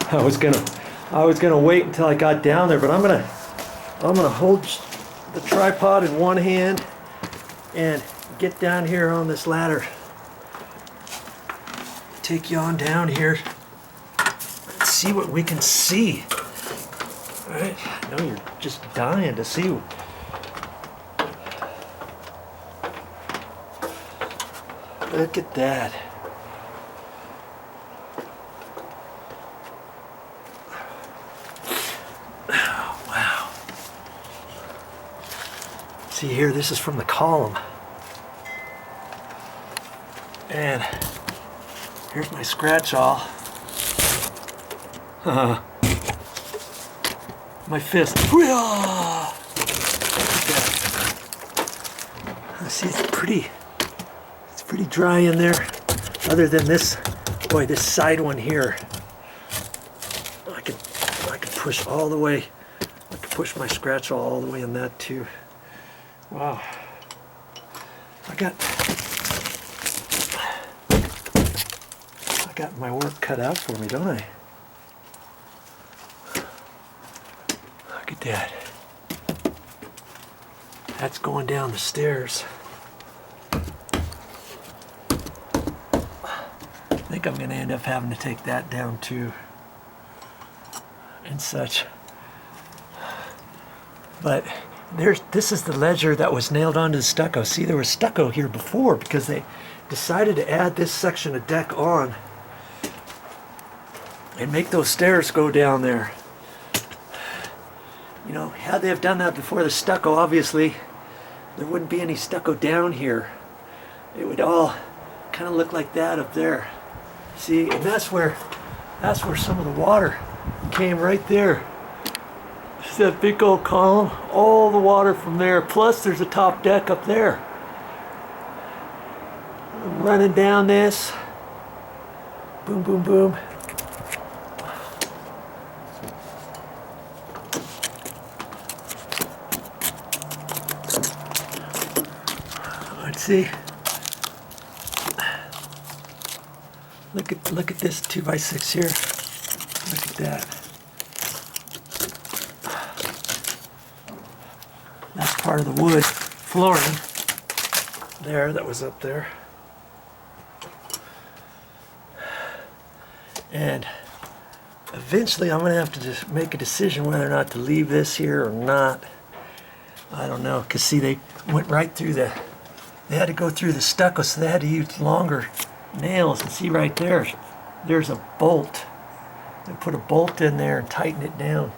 I was gonna wait until I got down there, but I'm gonna hold the tripod in one hand and get down here on this ladder. Take you on down here. Let's see what we can see. All right, I know you're just dying to see. Look at that. Oh, wow. See here, this is from the column. And here's my scratch awl. My fist. See, it's pretty dry in there. Other than this, boy, this side one here, I could push all the way. I could push my scratch all the way in that too. Wow. I got my work cut out for me, don't I? Look at that. That's going down the stairs. I think I'm going to end up having to take that down too and such. But this is the ledger that was nailed onto the stucco. See, there was stucco here before because they decided to add this section of deck on and make those stairs go down there. You know, had they have done that before the stucco, obviously there wouldn't be any stucco down here. It would all kind of look like that up there. See, and that's where some of the water came right there. See that big old column? All the water from there. Plus there's a top deck up there. I'm running down this. Boom, boom, boom. Let's see. Look at this 2x6 here. Look at that. That's part of the wood flooring there that was up there. And eventually I'm going to have to just make a decision whether or not to leave this here or not. I don't know, because see, they went right through they had to go through the stucco, so they had to use longer nails. And see right there, there's a bolt. They put a bolt in there and tighten it down.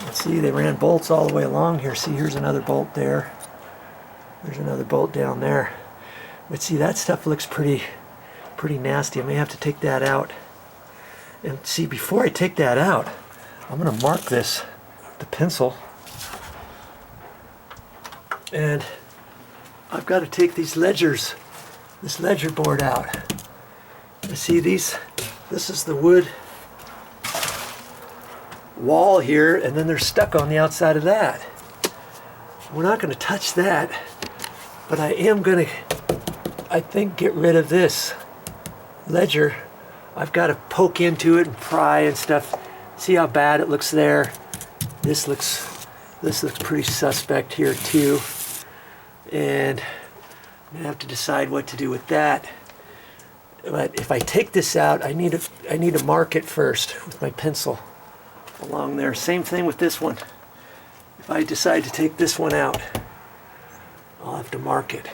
And see, they ran bolts all the way along here. See, here's another bolt there. There's another bolt down there. But see, that stuff looks pretty nasty. I may have to take that out. And see, before I take that out, I'm going to mark this with the pencil. And I've got to take these ledgers, this ledger board out. You see this is the wood wall here, and then there's stucco on the outside of that. We're not going to touch that, but I am going to, I think, get rid of this ledger. I've got to poke into it and pry and stuff. See how bad it looks there? This looks pretty suspect here too. And I'm going to have to decide what to do with that. But if I take this out, I need to mark it first with my pencil along there. Same thing with this one. If I decide to take this one out, I'll have to mark it.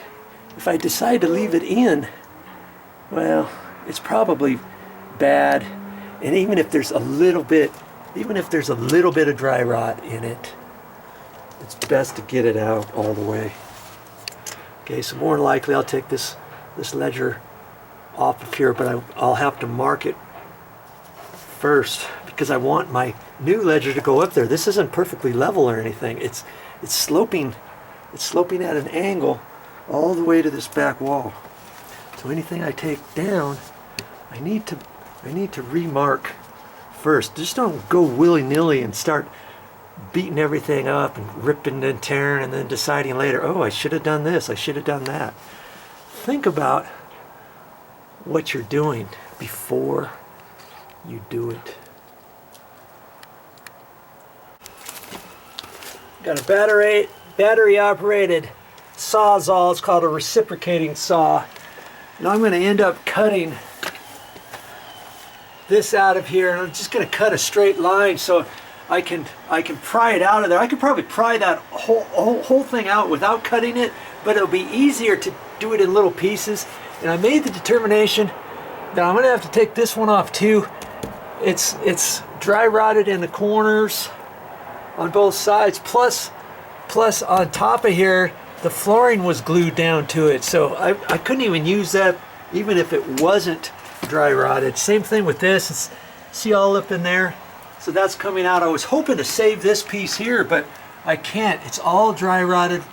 If I decide to leave it in, well, it's probably bad. And even if there's a little bit of dry rot in it, it's best to get it out all the way. Okay, so more than likely I'll take this ledger off of here, but I'll have to mark it first because I want my new ledger to go up there. This isn't perfectly level or anything. It's sloping. It's sloping at an angle all the way to this back wall. So anything I take down, I need to remark first. Just don't go willy-nilly and start beating everything up and ripping and tearing and then deciding later, oh, I should have done this, I should have done that. Think about what you're doing before you do it. Got a battery operated sawzall. It's called a reciprocating saw. And I'm going to end up cutting this out of here, and I'm just going to cut a straight line so I can pry it out of there. I could probably pry that whole thing out without cutting it, but it'll be easier to do it in little pieces. And I made the determination that I'm going to have to take this one off too. It's dry rotted in the corners on both sides, plus on top of here the flooring was glued down to it, so I couldn't even use that even if it wasn't dry rotted. Same thing with this. See all up in there? So that's coming out. I was hoping to save this piece here, but I can't. It's all dry rotted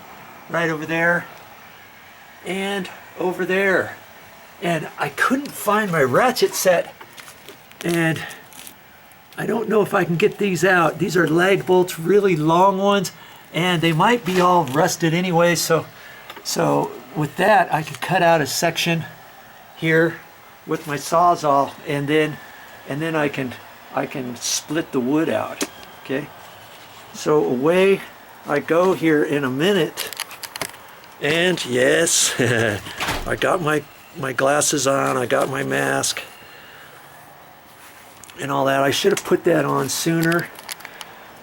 right over there and over there. And I couldn't find my ratchet set, and I don't know if I can get these out. These are lag bolts, really long ones, and they might be all rusted anyway, so with that I could cut out a section here with my sawzall, and then I can split the wood out. Okay, so away I go here in a minute. And yes, I got my glasses on, I got my mask and all that. I should have put that on sooner,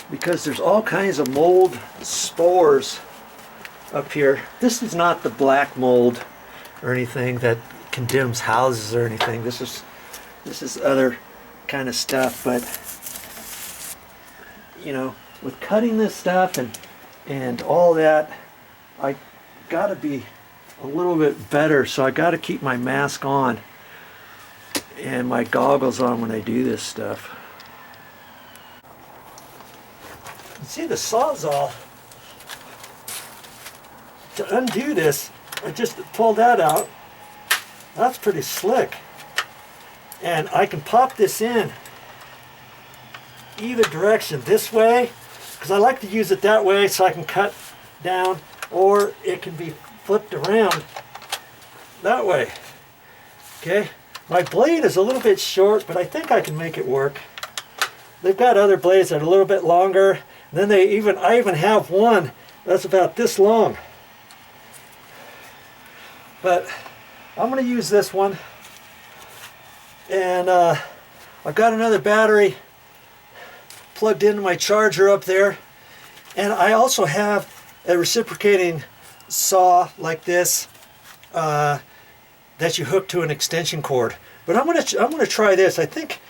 because there's all kinds of mold spores up here. This is not the black mold or anything that condemns houses or anything. This is other kind of stuff. But you know, with cutting this stuff and all that, I got to be a little bit better, so I got to keep my mask on and my goggles on when I do this stuff. See the sawzall, to undo this, I just pulled that out. That's pretty slick. And I can pop this in either direction, this way, because I like to use it that way so I can cut down, or it can be flipped around that way. Okay, my blade is a little bit short, but I think I can make it work. They've got other blades that are a little bit longer. And then I even have one that's about this long. But I'm going to use this one. And I've got another battery plugged into my charger up there. And I also have a reciprocating saw like this that you hook to an extension cord. But I'm gonna try this. I think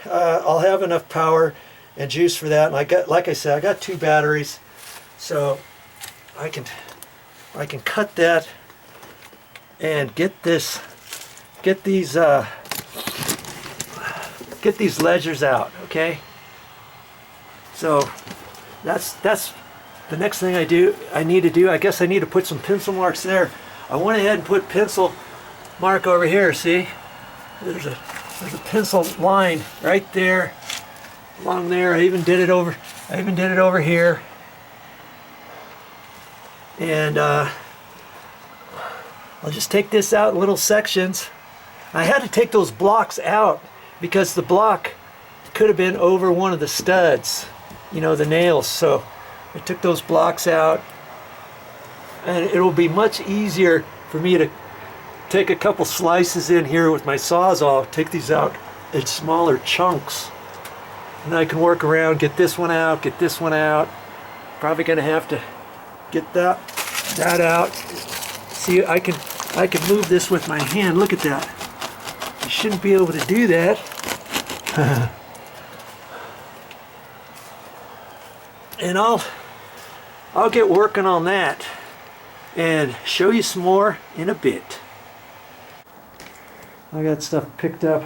I'll have enough power and juice for that. And I got, like I said, I got 2 batteries, so I can cut that and get these ledgers out. Okay. So that's the next thing I need to do. I guess I need to put some pencil marks there. I went ahead and put pencil mark over here. See, there's a pencil line right there, along there. I even did it over here. And I'll just take this out in little sections. I had to take those blocks out because the block could have been over one of the studs, you know, the nails. So I took those blocks out, and it'll be much easier for me to take a couple slices in here with my sawzall, take these out in smaller chunks, and I can work around, get this one out, get this one out. Probably gonna have to get that out. See, I can move this with my hand. Look at that. You shouldn't be able to do that. And I'll get working on that and show you some more in a bit. I got stuff picked up,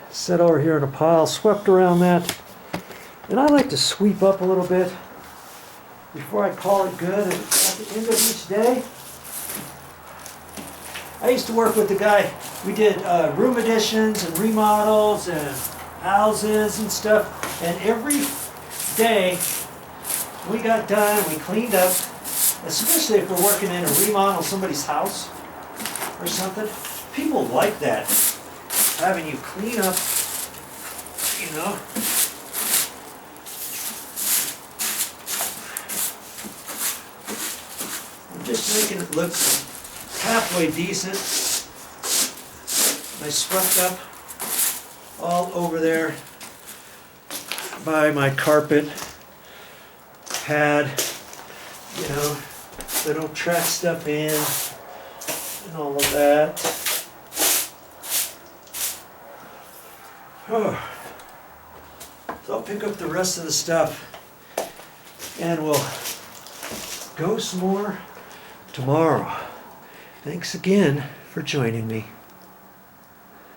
set over here in a pile, swept around that, and I like to sweep up a little bit before I call it good at the end of each day. I used to work with the guy. We did room additions and remodels and houses and stuff, and every day we got done, we cleaned up, especially if we're working in a remodel, somebody's house or something. People like that, having you clean up, you know. making it look halfway decent. I swept up all over there by my carpet pad, you know, so I don't track stuff in and all of that. Oh. So I'll pick up the rest of the stuff and we'll go some more tomorrow. Thanks again for joining me.